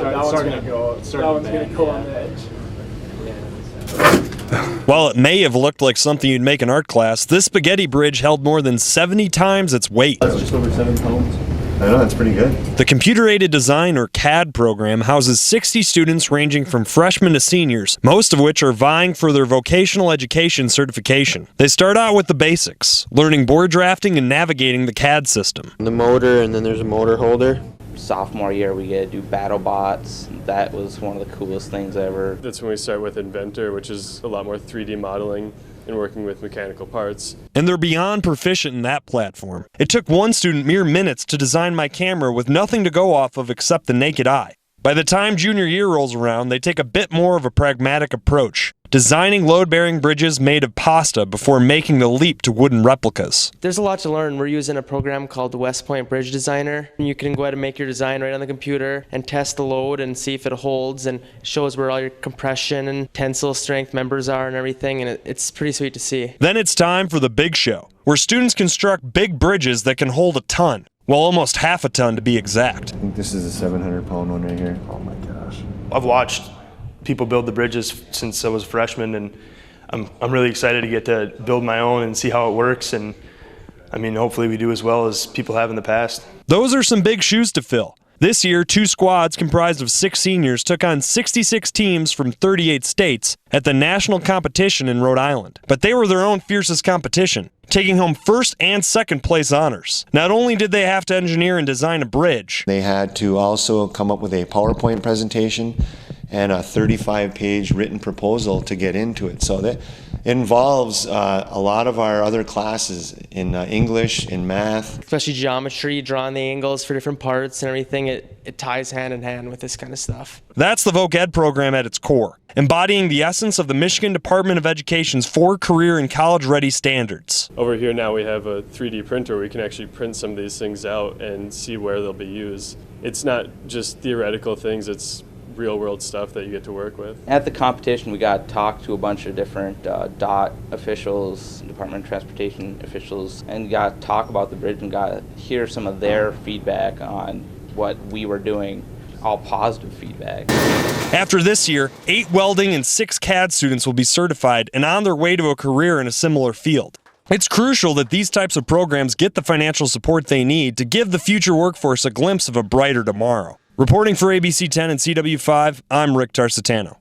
starting to go. That one's going to go on the edge. While it may have looked like something you'd make in art class, this spaghetti bridge held more than 70 times its weight. That's just over 7 pounds. I know, that's pretty good. The Computer-Aided Design, or CAD program, houses 60 students ranging from freshmen to seniors, most of which are vying for their vocational education certification. They start out with the basics, learning board drafting and navigating the CAD system. The motor, and then there's a motor holder. Sophomore year we get to do battle bots. That was one of the coolest things ever. That's when we start with Inventor, which is a lot more 3D modeling and working with mechanical parts. And they're beyond proficient in that platform. It took one student mere minutes to design my camera with nothing to go off of except the naked eye. By the time junior year rolls around, they take a bit more of a pragmatic approach, designing load-bearing bridges made of pasta before making the leap to wooden replicas. There's a lot to learn. We're using a program called the West Point Bridge Designer. You can go ahead and make your design right on the computer and test the load and see if it holds, and shows where all your compression and tensile strength members are and everything, and it's pretty sweet to see. Then it's time for the big show, where students construct big bridges that can hold a ton. Well, almost half a ton to be exact. I think this is a 700-pound one right here. Oh my gosh. I've watched people build the bridges since I was a freshman, and I'm really excited to get to build my own and see how it works, and I mean, hopefully we do as well as people have in the past. Those are some big shoes to fill. This year, 2 squads comprised of 6 seniors took on 66 teams from 38 states at the national competition in Rhode Island. But they were their own fiercest competition, taking home first and second place honors. Not only did they have to engineer and design a bridge, They had to also come up with a PowerPoint presentation and a 35-page written proposal to get into it. So that involves a lot of our other classes in English, in math. Especially geometry, drawing the angles for different parts and everything. It ties hand in hand with this kind of stuff. That's the Voc Ed program at its core, embodying the essence of the Michigan Department of Education's 4 career and college-ready standards. Over here now we have a 3D printer where we can actually print some of these things out and see where they'll be used. It's not just theoretical things, it's real-world stuff that you get to work with. At the competition we got to talk to a bunch of different DOT officials, Department of Transportation officials, and got to talk about the bridge and got to hear some of their feedback on what we were doing. All positive feedback. After this year, 8 welding and 6 CAD students will be certified and on their way to a career in a similar field. It's crucial that these types of programs get the financial support they need to give the future workforce a glimpse of a brighter tomorrow. Reporting for ABC 10 and CW5, I'm Rick Tarsitano.